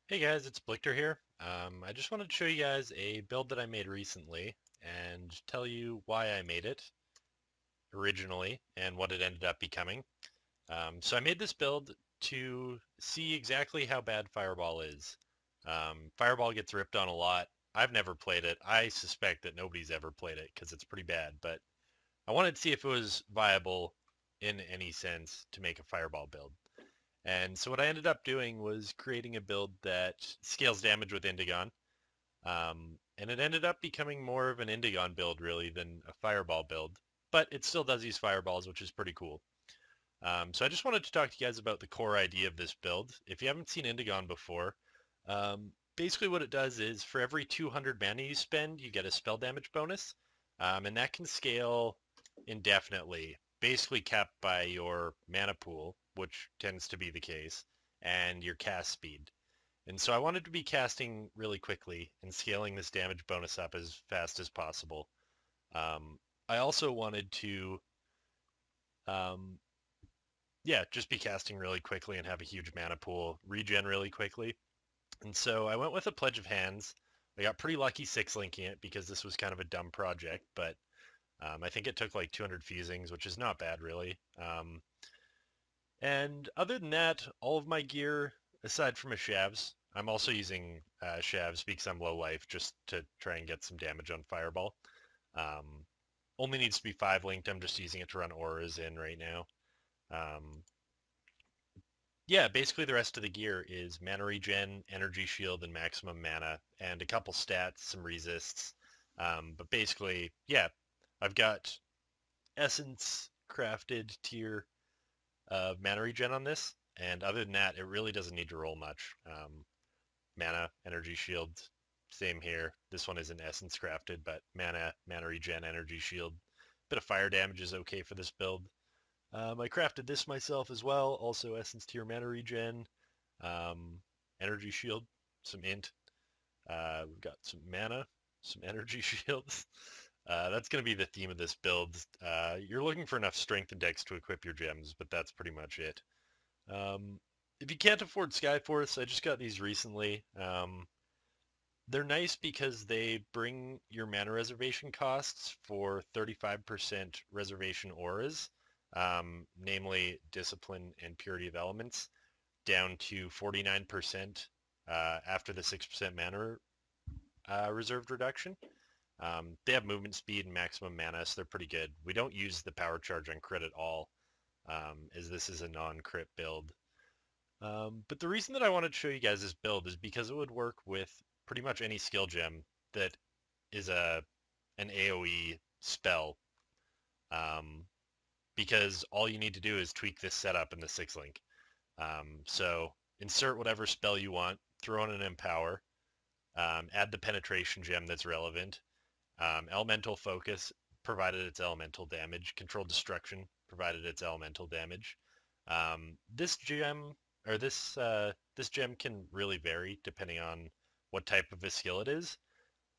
Hey guys, it's Blichter here. I just wanted to show you guys a build that I made recently and tell you why I made it originally and what it ended up becoming. So I made this build to see exactly how bad Fireball is. Fireball gets ripped on a lot. I've never played it. I suspect that nobody's ever played it because it's pretty bad, but I wanted to see if it was viable in any sense to make a Fireball build. And so what I ended up doing was creating a build that scales damage with Indigon. And it ended up becoming more of an Indigon build really than a Fireball build. But it still does use Fireballs, which is pretty cool. So I just wanted to talk to you guys about the core idea of this build. If you haven't seen Indigon before, basically what it does is for every 200 mana you spend, you get a spell damage bonus. And that can scale indefinitely, basically capped by your mana pool, which tends to be the case, and your cast speed. And so I wanted to be casting really quickly and scaling this damage bonus up as fast as possible. I also wanted to, um, yeah, just be casting really quickly and have a huge mana pool, regen really quickly. And so I went with a Pledge of Hands. I got pretty lucky six linking it because this was kind of a dumb project, but I think it took like 200 fusings, which is not bad really. And other than that, all of my gear, aside from a Shavs, I'm also using Shavs because I'm low life just to try and get some damage on Fireball. Um, Only needs to be 5 linked. I'm just using it to run auras in right now. Um, yeah, basically the rest of the gear is mana regen, energy shield, and maximum mana, and a couple stats, some resists. But basically, yeah, I've got Essence crafted tier of mana regen on this, and other than that, it really doesn't need to roll much. Mana, energy shield, same here. This one isn't essence crafted, but mana regen, energy shield. Bit of fire damage is okay for this build. I crafted this myself as well, also essence tier mana regen, um, energy shield, some int. We've got some mana, some energy shields. That's going to be the theme of this build. You're looking for enough strength and dex to equip your gems, but that's pretty much it. Um, if you can't afford Skyforce, I just got these recently. They're nice because they bring your mana reservation costs for 35% reservation auras, namely Discipline and Purity of Elements, down to 49% after the 6% mana reserved reduction. They have movement speed and maximum mana, so they're pretty good. We don't use the power charge on crit at all, as this is a non-crit build. But the reason that I wanted to show you guys this build is because it would work with pretty much any skill gem that is an AOE spell. Um, because all you need to do is tweak this setup in the 6 link. So insert whatever spell you want, throw in an empower, add the penetration gem that's relevant, elemental focus, provided it's elemental damage, controlled destruction, provided it's elemental damage. This gem or this gem can really vary depending on what type of a skill it is.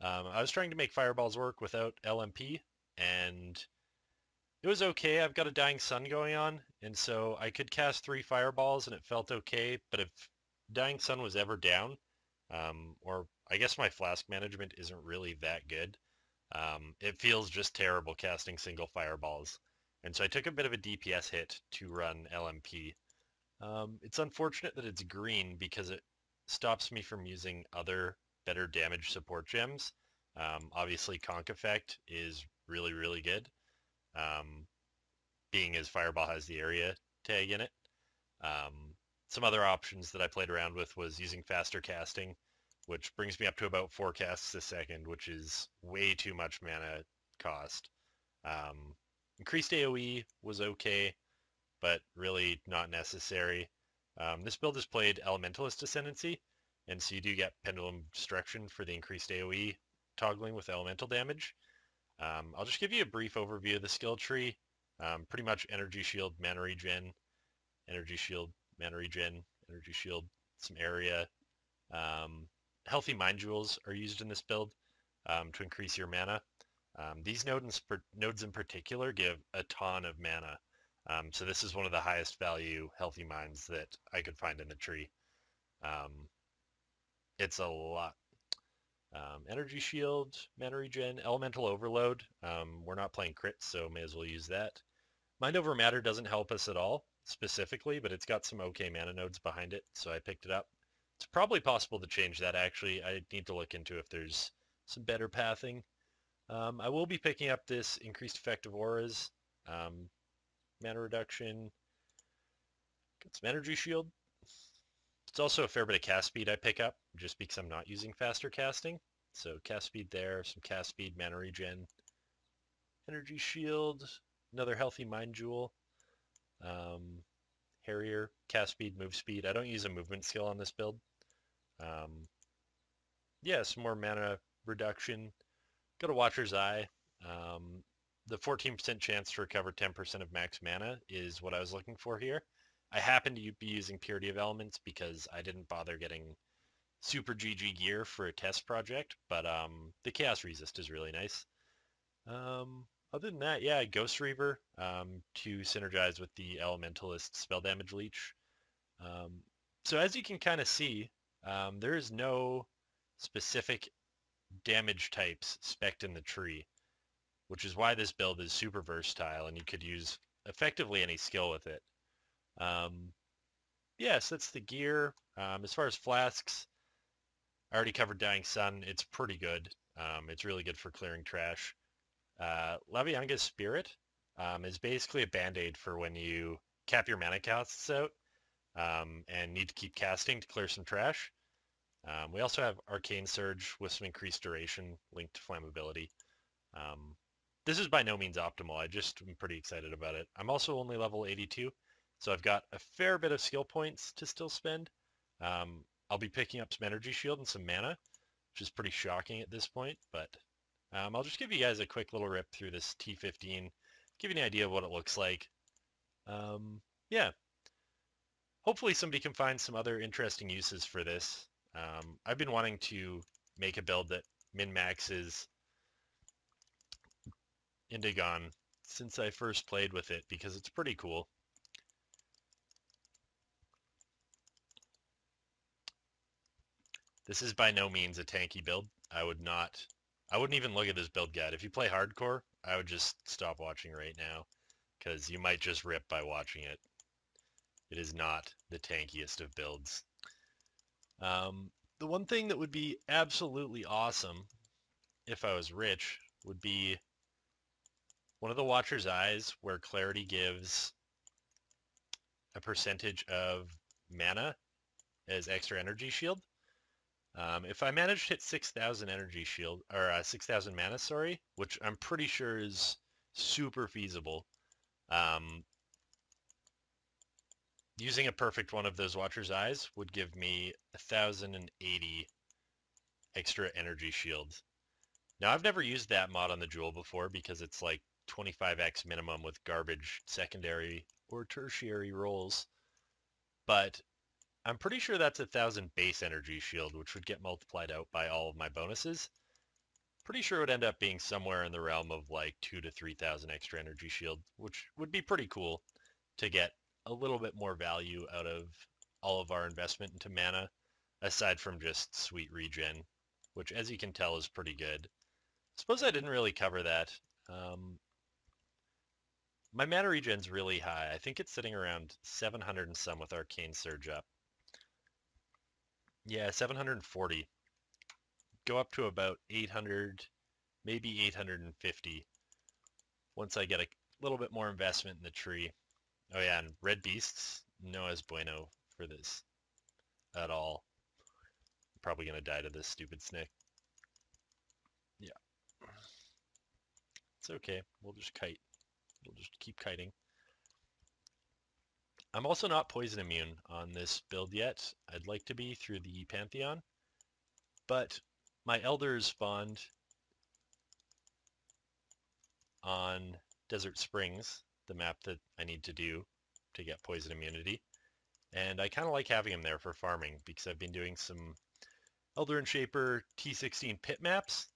I was trying to make fireballs work without LMP, and it was okay. I've got a dying sun going on, and so I could cast 3 fireballs, and it felt okay. But if dying sun was ever down, or I guess my flask management isn't really that good, it feels just terrible casting single fireballs. And so I took a bit of a DPS hit to run LMP. It's unfortunate that it's green because it stops me from using other better damage support gems. Obviously, Conk Effect is really, really good, um, being as Fireball has the area tag in it. Some other options that I played around with was using faster casting, which brings me up to about 4 casts a second, which is way too much mana cost. Um, Increased AoE was okay, but really not necessary. This build is played Elementalist Ascendancy, and so you do get Pendulum Destruction for the increased AoE toggling with elemental damage. I'll just give you a brief overview of the skill tree. Pretty much energy shield, mana regen, energy shield, mana regen, energy shield, some area. Um, Healthy mind jewels are used in this build to increase your mana. These nodes in particular give a ton of mana. So this is one of the highest value healthy minds that I could find in the tree. Um, It's a lot. Energy Shield, Mana Regen, Elemental Overload. We're not playing crits, so may as well use that. Mind Over Matter doesn't help us at all, specifically, but it's got some okay mana nodes behind it, so I picked it up. It's probably possible to change that, actually. I need to look into if there's some better pathing. I will be picking up this Increased Effective Auras, mana reduction, got some Energy Shield. It's also a fair bit of cast speed I pick up, just because I'm not using faster casting. So cast speed there, some cast speed, mana regen, Energy Shield, another healthy Mind Jewel, Harrier, cast speed, move speed. I don't use a movement skill on this build. Yeah, some more mana reduction. Go to Watcher's Eye. The 14% chance to recover 10% of max mana is what I was looking for here. I happen to be using Purity of Elements because I didn't bother getting super GG gear for a test project, but the Chaos Resist is really nice. Other than that, yeah, Ghost Reaver to synergize with the Elementalist Spell Damage Leech. So as you can kind of see, there is no specific damage types spec'd in the tree, which is why this build is super versatile and you could use effectively any skill with it. Yes, that's the gear. As far as flasks, I already covered Dying Sun. It's pretty good. It's really good for clearing trash. Lavianga's Spirit is basically a band-aid for when you cap your mana costs out and need to keep casting to clear some trash. We also have Arcane Surge with some increased duration linked to flammability. This is by no means optimal. I just am pretty excited about it. I'm also only level 82, so I've got a fair bit of skill points to still spend. I'll be picking up some Energy Shield and some mana, which is pretty shocking at this point, but I'll just give you guys a quick little rip through this T15, give you an idea of what it looks like. Yeah. Hopefully somebody can find some other interesting uses for this. I've been wanting to make a build that min-maxes Indigon since I first played with it because it's pretty cool. This is by no means a tanky build. I wouldn't even look at this build guide. If you play hardcore, I would just stop watching right now because you might just rip by watching it. It is not the tankiest of builds. The one thing that would be absolutely awesome if I was rich would be one of the Watcher's Eyes where Clarity gives a percentage of mana as extra energy shield. If I manage to hit 6,000 energy shield, or 6,000 mana, sorry, which I'm pretty sure is super feasible, using a perfect one of those Watcher's Eyes would give me 1,080 extra energy shields. Now, I've never used that mod on the Jewel before because it's like 25x minimum with garbage secondary or tertiary rolls, but I'm pretty sure that's 1,000 base energy shield, which would get multiplied out by all of my bonuses. Pretty sure it would end up being somewhere in the realm of like 2,000 to 3,000 extra energy shield, which would be pretty cool to get a little bit more value out of all of our investment into mana, aside from just sweet regen, which as you can tell is pretty good. Suppose I didn't really cover that. My mana regen's really high. I think it's sitting around 700 and some with Arcane Surge up. Yeah, 740. Go up to about 800, maybe 850 once I get a little bit more investment in the tree. Oh yeah, and Red Beasts, no es bueno for this at all. I'm probably going to die to this stupid snake. Yeah. It's okay. We'll just kite. We'll just keep kiting. I'm also not poison immune on this build yet. I'd like to be through the Pantheon, but my elders spawned on Desert Springs, the map that I need to do to get poison immunity, and I kind of like having them there for farming because I've been doing some Elder and Shaper T16 pit maps,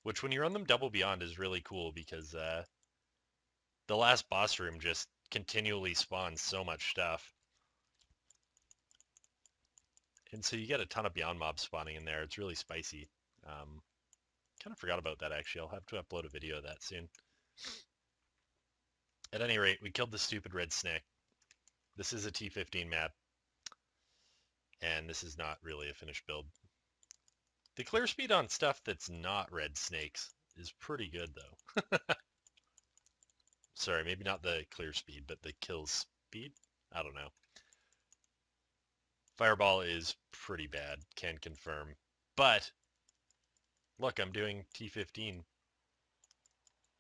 which when you run them double beyond is really cool because the last boss room just continually spawns so much stuff. And so you get a ton of Beyond mobs spawning in there. It's really spicy. Kind of forgot about that, actually. I'll have to upload a video of that soon. At any rate, we killed the stupid red snake. This is a T15 map. And this is not really a finished build. The clear speed on stuff that's not red snakes is pretty good, though. Sorry, maybe not the clear speed, but the kill speed? I don't know. Fireball is pretty bad, can confirm. But, look, I'm doing T15.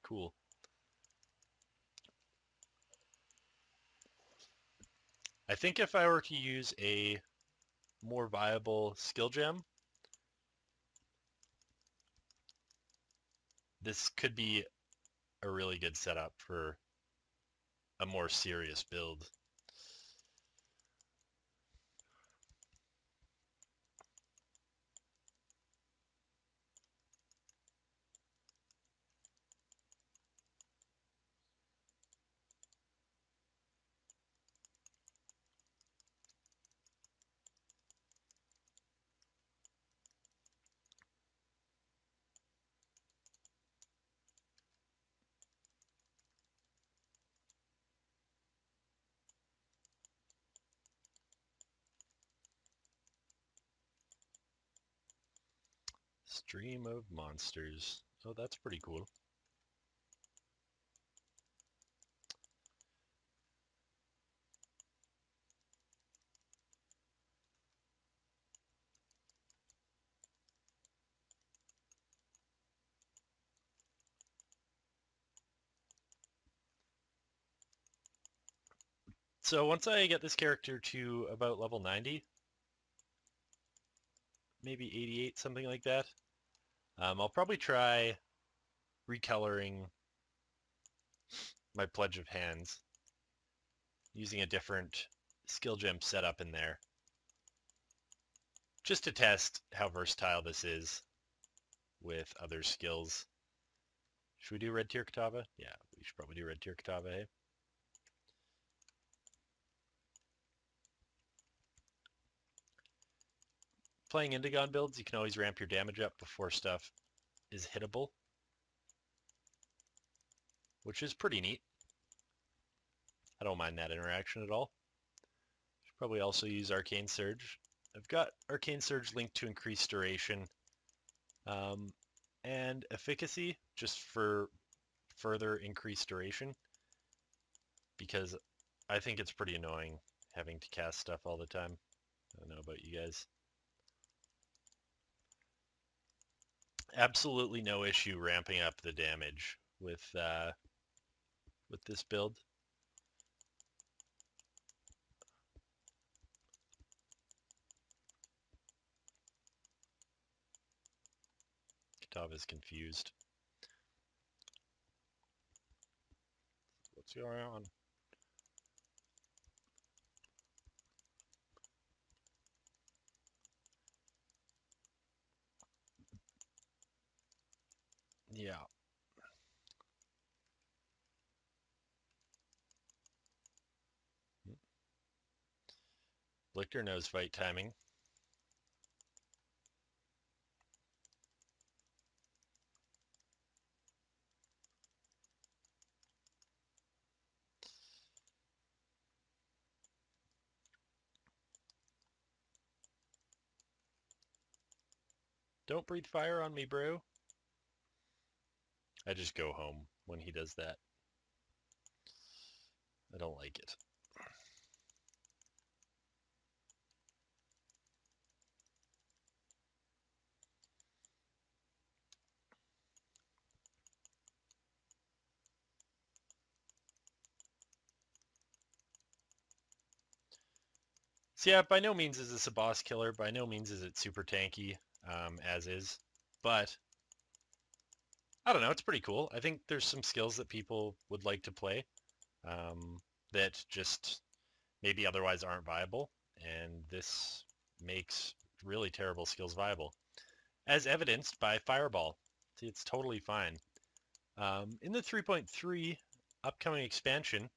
Cool. I think if I were to use a more viable skill gem, this could be a really good setup for a more serious build. Stream of monsters. Oh, that's pretty cool. So once I get this character to about level 90, maybe 88, something like that, I'll probably try recoloring my Pledge of Hands using a different skill gem setup in there, just to test how versatile this is with other skills. Should we do Red Tier Katava? Yeah, we should probably do Red Tier Katava, eh? Playing Indigon builds, you can always ramp your damage up before stuff is hittable, which is pretty neat. I don't mind that interaction at all. Should probably also use Arcane Surge. I've got Arcane Surge linked to increased duration and efficacy just for further increased duration, because I think it's pretty annoying having to cast stuff all the time. I don't know about you guys. Absolutely no issue ramping up the damage with this build. Katava's confused. What's going on? Yeah. Lictor knows fight timing. Don't breathe fire on me, bro. I just go home when he does that. I don't like it. So yeah, by no means is this a boss killer. By no means is it super tanky, as is. But, I don't know, it's pretty cool. I think there's some skills that people would like to play that just maybe otherwise aren't viable. And this makes really terrible skills viable, as evidenced by Fireball. See, it's totally fine. In the 3.3 upcoming expansion,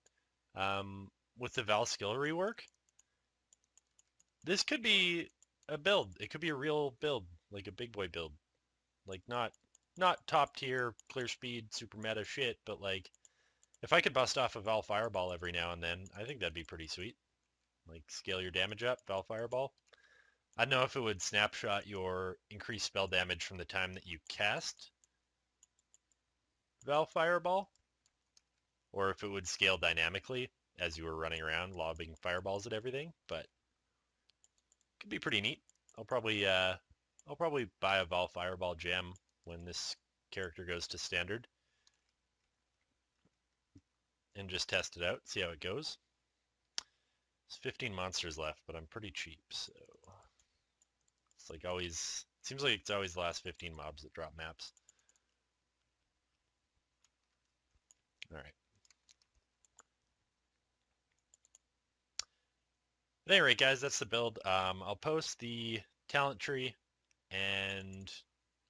with the Val skill rework, this could be a build. It could be a real build, like a big boy build. Like not top tier, clear speed, super meta shit, but like if I could bust off a Val Fireball every now and then, I think that'd be pretty sweet. Like scale your damage up, Val Fireball. I don't know if it would snapshot your increased spell damage from the time that you cast Val Fireball, or if it would scale dynamically as you were running around lobbing fireballs at everything, but it could be pretty neat. I'll probably buy a Val Fireball gem when this character goes to standard and just test it out, see how it goes. There's 15 monsters left, but I'm pretty cheap, so it's like always, seems like it's always the last 15 mobs that drop maps. All right. At any rate, guys, that's the build. I'll post the talent tree and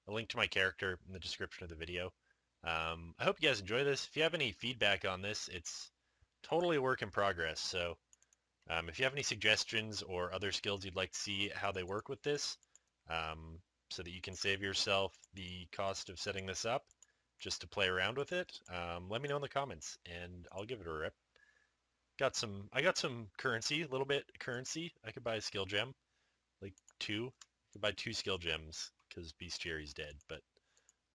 a link to my character in the description of the video. I hope you guys enjoy this. If you have any feedback on this, it's totally a work in progress. So if you have any suggestions or other skills you'd like to see how they work with this, so that you can save yourself the cost of setting this up just to play around with it, let me know in the comments and I'll give it a rip. I got some currency, a little bit currency. I could buy a skill gem, like 2. I could buy 2 skill gems because Bestiary's dead, but